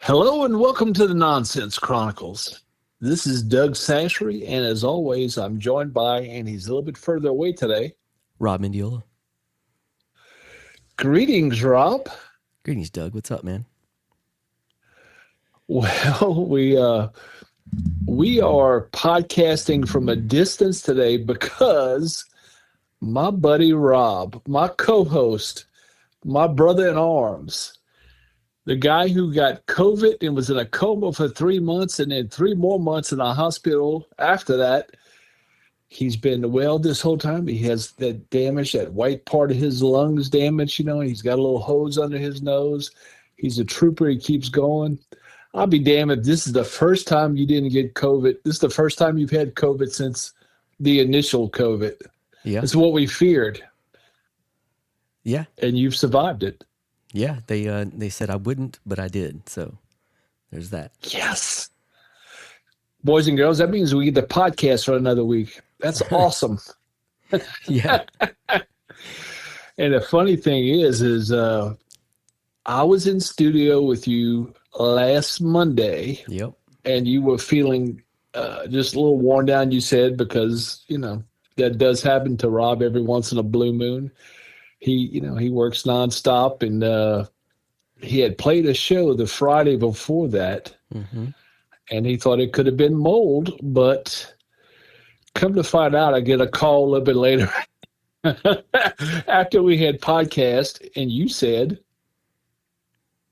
Hello and welcome to the Nonsense Chronicles. This is Doug Sashery, and as always, I'm joined by, and he's a little bit further away today. Rob Mendiola. Greetings, Rob. Greetings, Doug. What's up, man? Well, we are podcasting from a distance today because my buddy Rob, my co-host, my brother in arms, the guy who got COVID and was in a coma for 3 months and then 3 more months in a hospital after that. He's been well this whole time. He has that damage, that white part of his lungs damaged, he's got a little hose under his nose. He's a trooper. He keeps going. I'll be damned if this is the first time you didn't get COVID. This is the first time you've had COVID since the initial COVID. Yeah. It's what we feared. Yeah. And you've survived it. Yeah. They said I wouldn't, but I did. So there's that. Yes. Boys and girls, that means we get the podcast for another week. That's awesome. Yeah. And the funny thing is I was in studio with you last Monday. Yep. And you were feeling just a little worn down, you said, because, that does happen to Rob every once in a blue moon. He works nonstop, and he had played a show the Friday before that, and he thought it could have been mold, but come to find out, I get a call a little bit later after we had podcast, and you said,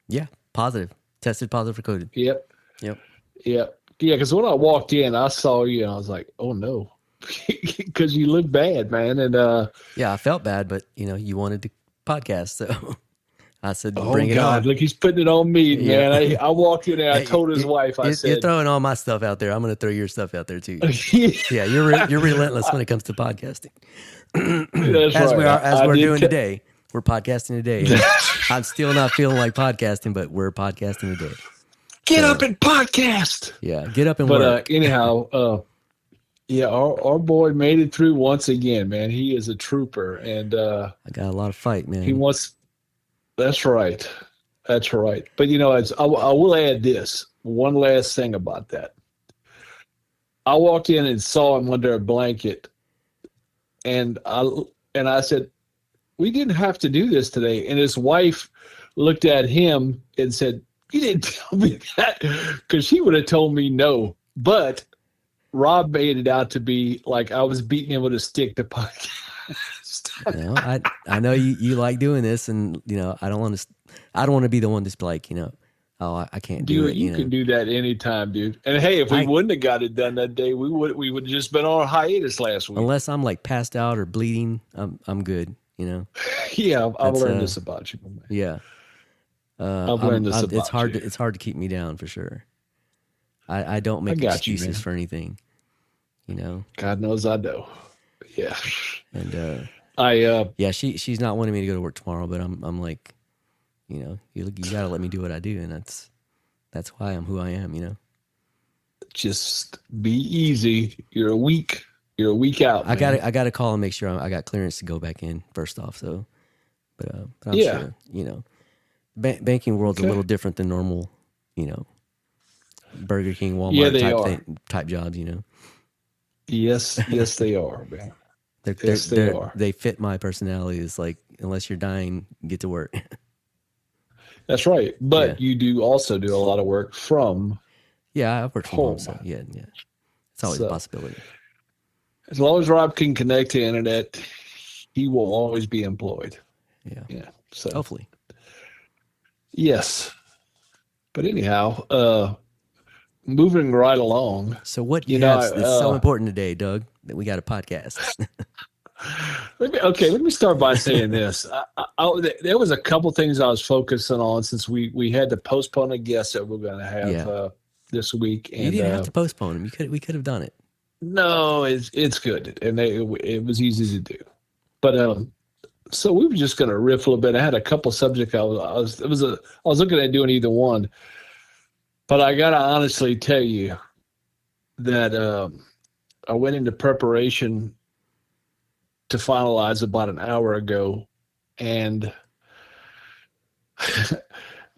yeah, positive. Tested positive for COVID. Yep. Yep. Yeah, because when I walked in, I saw you, and I was like, oh, no, because you look bad, man. And yeah, I felt bad, but, you wanted to podcast, so I said, oh, bring it God, on. look, he's putting it on me, man. I walked in there, I told his wife, I said. You're throwing all my stuff out there. I'm going to throw your stuff out there, too. Yeah, you're relentless when it comes to podcasting. That's as right. we're doing today. We're podcasting today. I'm still not feeling like podcasting, but we're podcasting today. Get up and podcast. Yeah, get up and work. But anyhow, yeah, our boy made it through once again, man. He is a trooper, and I got a lot of fight, man. He wants. That's right. That's right. But I will add this one last thing about that. I walked in and saw him under a blanket, and I said, we didn't have to do this today. And his wife looked at him and said, you didn't tell me that, because she would have told me no. But Rob made it out to be like I was beating him with a stick to podcast. I know you like doing this, and I don't want to be the one that's like, oh, I can't do it. You can do that anytime, dude. And hey, if we wouldn't have got it done that day, we would have just been on hiatus last week. Unless I'm like passed out or bleeding, I'm good. Yeah, I've learned this about you, man. Yeah, I've learned this about you. It's hard to keep me down for sure. I don't make excuses for anything. God knows I do. Yeah, and yeah, she's not wanting me to go to work tomorrow, but I'm like, you gotta let me do what I do, and that's why I'm who I am. Just be easy. You're a week out. I gotta call and make sure I got clearance to go back in first off. So, but I'm sure banking world's a little different than normal, Burger King, Walmart type jobs, Yes, they are, man. They are. They fit my personality. It's like, unless you're dying, get to work. That's right. But you do also do a lot of work from. Yeah, I work from home. So yeah. It's always a possibility. As long as Rob can connect to the internet, he will always be employed. Yeah. So hopefully. Yes. But anyhow, moving right along. So what that's so important today, Doug, that we got a podcast. Let me start by saying this. There was a couple things I was focusing on since we had to postpone a guest that we're going to have this week. And, you didn't have to postpone them. We could have done it. No, it's good, and it was easy to do. But so we were just going to riff a little bit. I had a couple subjects I was looking at doing either one, but I got to honestly tell you that I went into preparation to finalize about an hour ago, and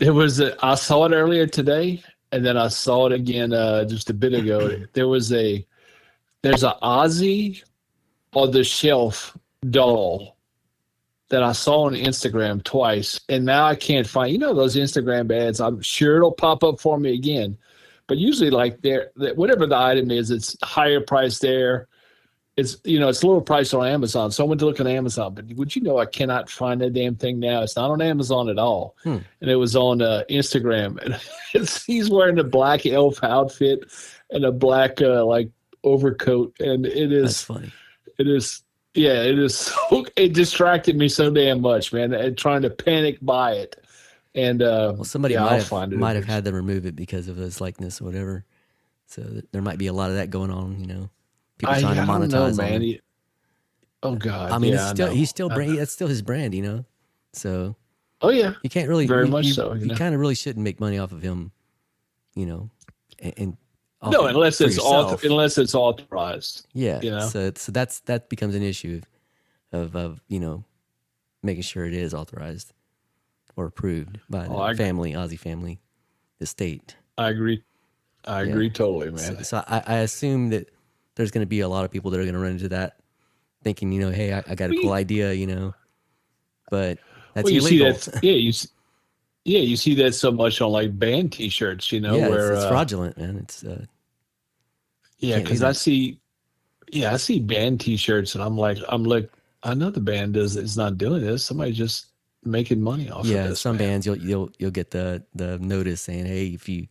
I saw it earlier today, and then I saw it again just a bit ago. There's a Ozzy on the shelf doll that I saw on Instagram twice, and now I can't find. You know those Instagram ads? I'm sure it'll pop up for me again, but usually like whatever the item is, it's higher price there. It's lower price on Amazon. So I went to look on Amazon, but would you know I cannot find that damn thing now? It's not on Amazon at all, and it was on Instagram. And he's wearing a black elf outfit and a black like overcoat, and That's funny. it is. Yeah, it is. It distracted me so damn much, man. And trying to panic buy it, and Well, somebody I'll find it. might have had them remove it because of his likeness or whatever. So there might be a lot of that going on. People trying to I don't monetize know, on man. it. Oh God, I mean, yeah, he's still brand. That's still his brand. So Oh yeah, you can't really very much you, so. You kind of really shouldn't make money off of him. And No, unless for it's yourself. unless it's authorized. Yeah. You know. So that becomes an issue of making sure it is authorized or approved by the Aussie family, the state. I agree. I agree totally, man. So I assume that there's going to be a lot of people that are going to run into that, thinking, hey, I got a cool idea, but that's illegal. You see that so much on like band T-shirts, where it's fraudulent, man. It's because I see band T-shirts, and I'm like, I know the band is not doing this. Somebody just making money off of this. Yeah, some man. bands you'll get the notice saying, hey, if you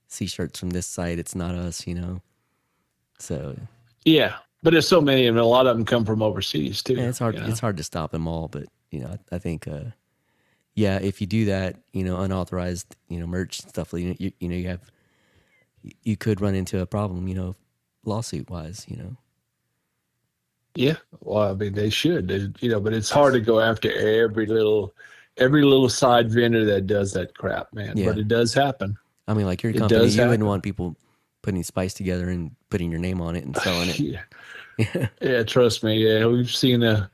see shirts from this site, it's not us, So yeah, but there's so many, and a lot of them come from overseas too. Yeah, it's hard. It's hard to stop them all, but I think, if you do that, unauthorized, merch stuff, you could run into a problem, lawsuit wise, Yeah, well, I mean, they should, but it's hard to go after every little side vendor that does that crap, man. Yeah. But it does happen. I mean, like your company, you wouldn't want people putting spice together and putting your name on it and selling it. Yeah, trust me. Yeah, we've seen a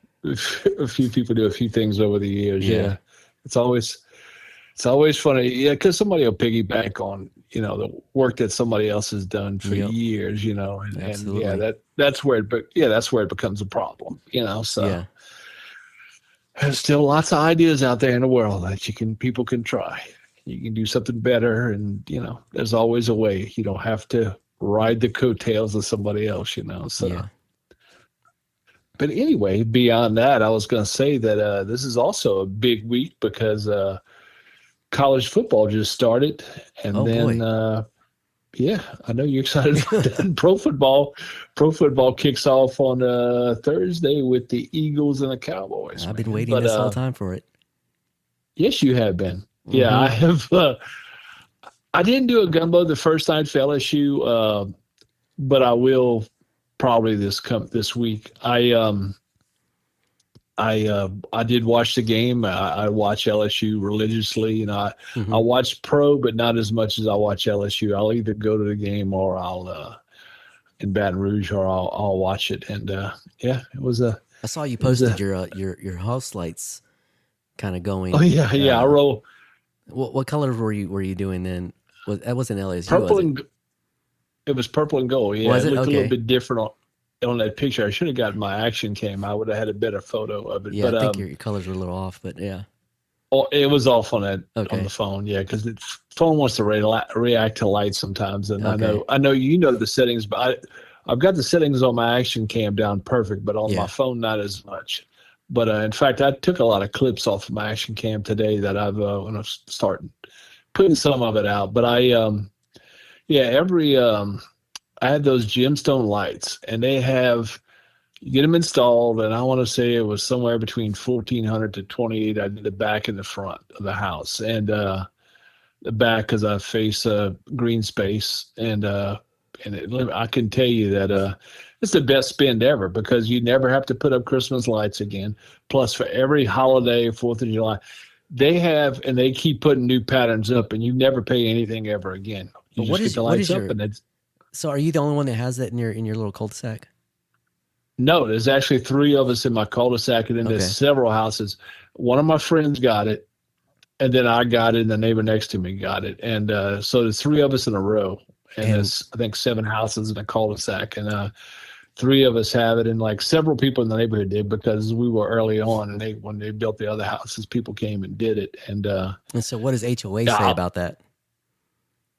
few people do a few things over the years. Yeah, it's always funny. Yeah, because somebody will piggyback on the work that somebody else has done for years. And yeah, that's where it becomes a problem. So there's still lots of ideas out there in the world that people can try. You can do something better, and there's always a way. You don't have to ride the coattails of somebody else. So. Yeah. But anyway, beyond that, I was going to say that this is also a big week because college football just started, and I know you're excited about that. Pro football kicks off on Thursday with the Eagles and the Cowboys. I've been waiting this whole time for it. Yes, you have been. Mm-hmm. Yeah, I have. I didn't do a gumbo the first night for LSU, but I will probably this week. I did watch the game. I watch LSU religiously. I watch pro, but not as much as I watch LSU. I'll either go to the game or I'll in Baton Rouge, or I'll watch it. And it was a. I saw you posted your house lights kind of going. Oh yeah. I roll. What colors were you doing then? That wasn't LSU. Purple was and it was purple and gold. Yeah, was it looked okay. a little bit different on that picture. I should have gotten my action cam. I would have had a better photo of it. Yeah, but, I think your colors were a little off, but yeah. Oh, it was off on on the phone. Yeah, because the phone wants to react to light sometimes, and I know the settings, but I've got the settings on my action cam down perfect, but on my phone not as much. But in fact, I took a lot of clips off of my action cam today that I've when I started putting some of it out. But I had those gemstone lights, and you get them installed, and I want to say it was somewhere between $1,400 to $2,800. I did the back and the front of the house, and the back because I face a green space, and I can tell you that it's the best spend ever because you never have to put up Christmas lights again. Plus, for every holiday, 4th of July, they keep putting new patterns up, and you never pay anything ever again. You just get the lights up, and so are you the only one that has that in your little cul-de-sac? No, there's actually 3 of us in my cul-de-sac, and then there's several houses. One of my friends got it, and then I got it, and the neighbor next to me got it, and so the three of us in a row, and And there's I think 7 houses in a cul-de-sac, and three of us have it, and like several people in the neighborhood did because we were early on, and when they built the other houses, people came and did it, and so, what does HOA say yeah, about that?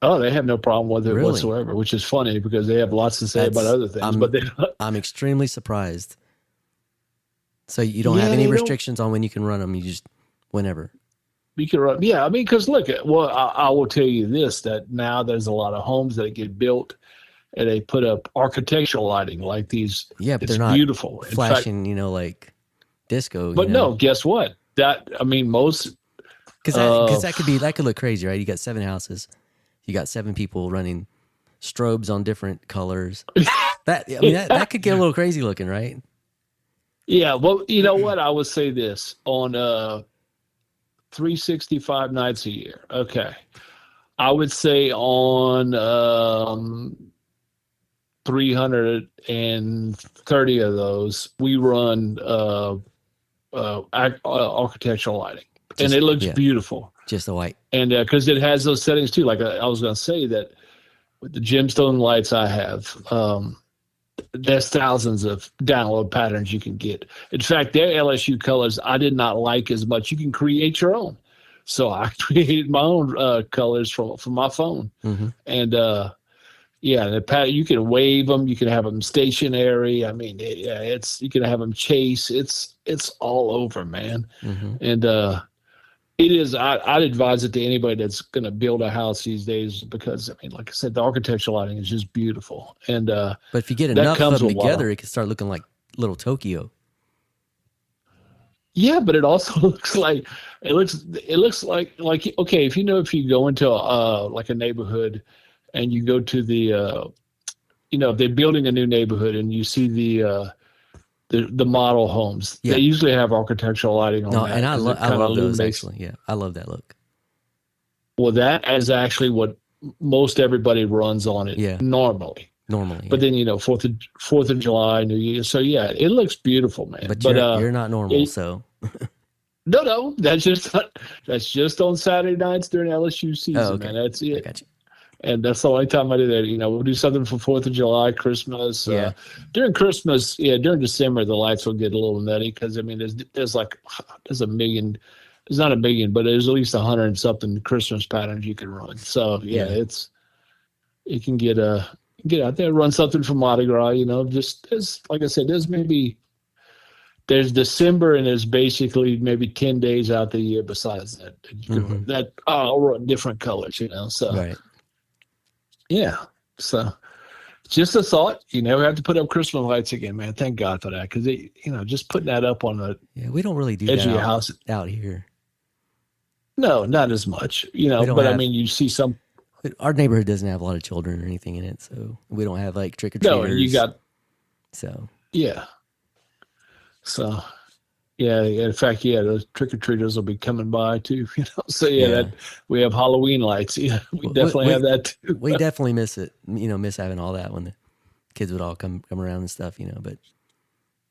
oh, they have no problem with it Really? whatsoever, which is funny because they have lots to say about That's other things, I'm but they I'm extremely surprised. So you don't have yeah, any they don't. restrictions on when you can run them. You just whenever. You can run, yeah. I mean, because look, well, I will tell you this: that now there's a lot of homes that get built, and they put up architectural lighting like these. Yeah, but they're It's not beautiful. In fact, flashing. Like disco. but no, guess what? That I mean, most Because uh, that could look crazy, right? You got 7 houses, you got 7 people running strobes on different colors. That could get a little crazy looking, right? yeah. Well, you know what? I would say this on 365 nights a year. Okay, I would say on 330 of those, we run architectural lighting, and Just it looks yeah, beautiful. just the white. And because it has those settings too, like I was going to say that with the gemstone lights I have, there's thousands of download patterns you can get. In fact, their LSU colors I did not like as much. You can create your own, so I created my own colors from my phone, Mm-hmm. and yeah, you can wave them, you can have them stationary. I mean, yeah, it's you can have them chase. It's all over, man, Mm-hmm. and it is. I'd advise it to anybody that's going to build a house these days because I mean, like I said, the architectural lighting is just beautiful, and But if you get that enough of comes them with a lot of. together, it can start looking like little Tokyo. Yeah, but it also it looks like okay, if you go into like a neighborhood and you go to the if they're building a new neighborhood and you see the model homes, they Yeah. usually have architectural lighting on No, that and because it I kind of love those illuminates. actually. Yeah, I love that look. Well, that is actually what most everybody runs on it Yeah, normally. normally. But Yeah, then Fourth of July, New Year. So yeah, it looks beautiful, man. but But you're not normal, it, so. no, that's just on Saturday nights during LSU Oh, season, man. okay. That's I it. got you. And that's the only time I do that. We'll do something for Fourth of July, Christmas. Yeah, During Christmas, yeah, during December, the lights will get a little nutty because I mean, there's a million, there's not a million, but there's at least 100 and something Christmas patterns you can run. So yeah, yeah. it can get out there, run something from Mardi Gras. Just as like I said, there's December and there's basically maybe 10 days out the year besides that you can Mm-hmm. run that. I'll run different colors. So. Right. Yeah. So just a thought. You never have to put up Christmas lights again, man. Thank God for that. Because just putting that up on the Yeah, we don't really do edge that of your house. out here. No, not as much. We don't But I have mean, you see some. our neighborhood doesn't have a lot of children or anything in it, so we don't have like trick or No, and you treaters. got So yeah. So yeah. In fact, yeah, those trick or treaters will be coming by too. So yeah, yeah, that we have Halloween lights. Yeah, we definitely have that too. we definitely miss it. Miss having all that when the kids would all come around and stuff. But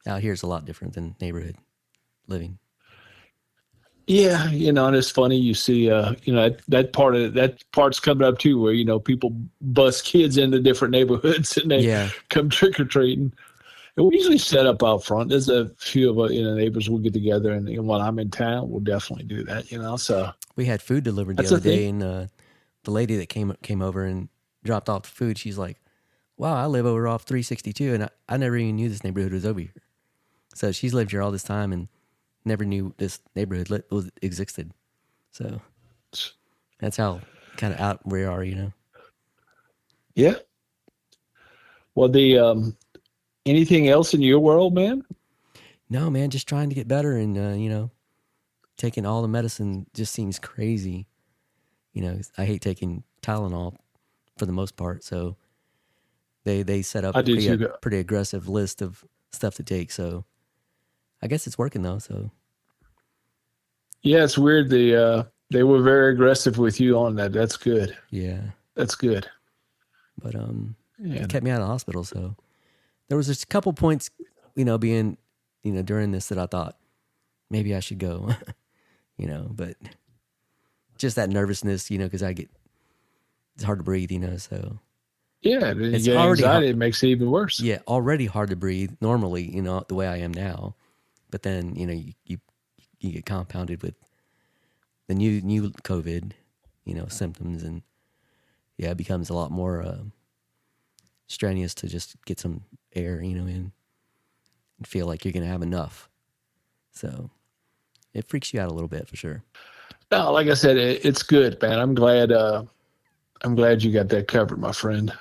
out here it's a lot different than neighborhood living. Yeah, and it's funny you see, that part's coming up too, where people bust kids into different neighborhoods and they Yeah, come trick or treating. And we usually set up out front. There's a few of neighbors will get together, and when I'm in town, we'll definitely do that. So we had food delivered the that's a other thing. day, and the lady that came over and dropped off the food, she's like, "Wow, I live over off 362, and I never even knew this neighborhood was over here." So she's lived here all this time and never knew this neighborhood existed. So that's how kind of out we are. Yeah. Well, the anything else in your world, man? No, man, just trying to get better and, taking all the medicine just seems crazy. I hate taking Tylenol for the most part. So they set up I a do too. pretty aggressive list of stuff to take. So I guess it's working though. So Yeah, it's weird. They were very aggressive with you on that. That's good. yeah, That's good. but Yeah. it kept me out of the hospital. So there was just a couple points, being, during this that I thought maybe I should go, but just that nervousness, because it's hard to breathe, so Yeah, then you it's get already anxiety. It makes it even worse. yeah, already hard to breathe normally, the way I am now. But then, you get compounded with the new COVID, symptoms, and yeah, it becomes a lot more strenuous to just get some air, in and feel like you're going to have enough. So it freaks you out a little bit for sure. No, like I said, it's good, man. I'm glad you got that covered, my friend.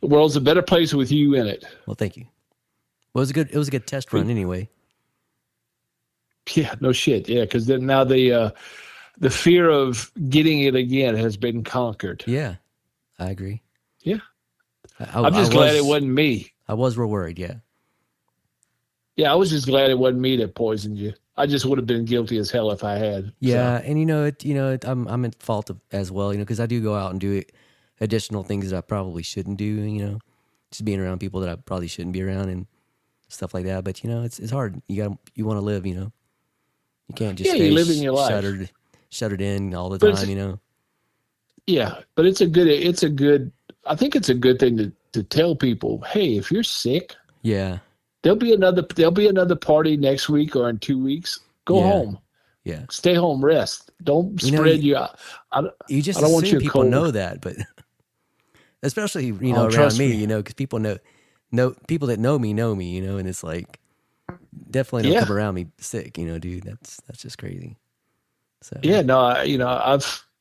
The world's a better place with you in it. Well, thank you. Well, it was a good test run anyway. Yeah, no shit. Yeah, because then now the fear of getting it again has been conquered. Yeah, I agree. Yeah, I'm just glad it wasn't me. I was real worried. Yeah. Yeah, I was just glad it wasn't me that poisoned you. I just would have been guilty as hell if I had. Yeah, so. And I'm at fault as well, because I do go out and do additional things that I probably shouldn't do. Just being around people that I probably shouldn't be around and stuff like that. But it's hard. You want to live. You can't just stay you live in your life. shuttered in all the time. Yeah, but it's a good. I think it's a good thing to tell people, hey, if you're sick, yeah. There'll be another party next week or in 2 weeks. Go home. Yeah. Stay home. Rest. Don't spread you out. You just I don't want assume you people cold. know that, but especially around me, because people know people that know me, and it's like definitely don't come around me sick, dude. That's just crazy. So yeah, no,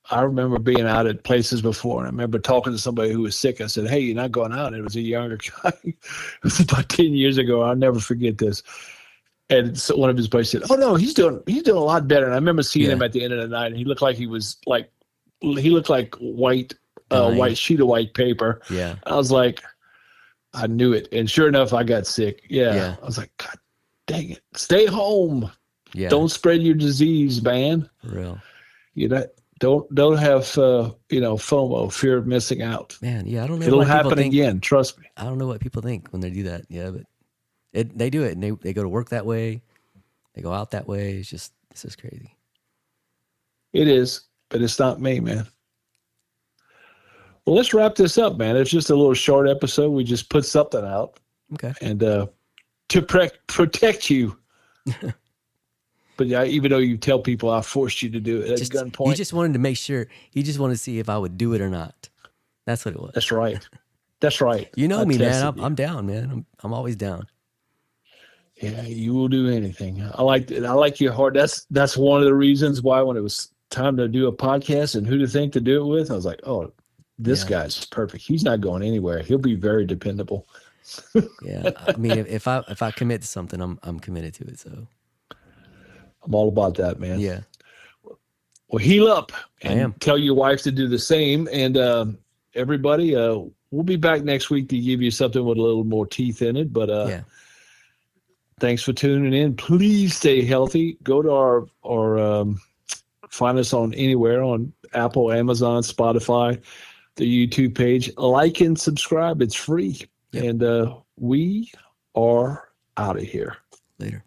I remember being out at places before, and I remember talking to somebody who was sick. I said, "Hey, you're not going out." And it was a younger guy. It was about 10 years ago. I'll never forget this. And so one of his buddies said, "Oh no, he's doing a lot better." And I remember seeing him at the end of the night, and he looked like white sheet of white paper. Yeah, I was like, I knew it, and sure enough, I got sick. Yeah. I was like, God dang it, stay home. Yeah, don't spread your disease, man. For Don't real. have FOMO, fear of missing out. Man, yeah, I don't know. It'll happen again. Trust me. I don't know what people think when they do that. Yeah, but they do it, and they go to work that way. They go out that way. It's just crazy. It is, but it's not me, man. Well, let's wrap this up, man. It's just a little short episode. We just put something out. Okay. And to protect you. But yeah, even though you tell people I forced you to do it at gunpoint. You just wanted to make sure. You just wanted to see if I would do it or not. That's what it was. That's right. That's right. You know me, man. I'm down, man. I'm always down. Yeah, you will do anything. I like your heart. That's one of the reasons why when it was time to do a podcast and who to think to do it with, I was like, oh, this guy's perfect. He's not going anywhere. He'll be very dependable. Yeah, I mean, if I commit to something, I'm committed to it. So. I'm all about that, man. Yeah. Well, heal up and I am. Tell your wife to do the same. And everybody, we'll be back next week to give you something with a little more teeth in it. But thanks for tuning in. Please stay healthy. Go to our find us on anywhere on Apple, Amazon, Spotify, the YouTube page. Like and subscribe. It's free. Yep. And we are out of here. Later.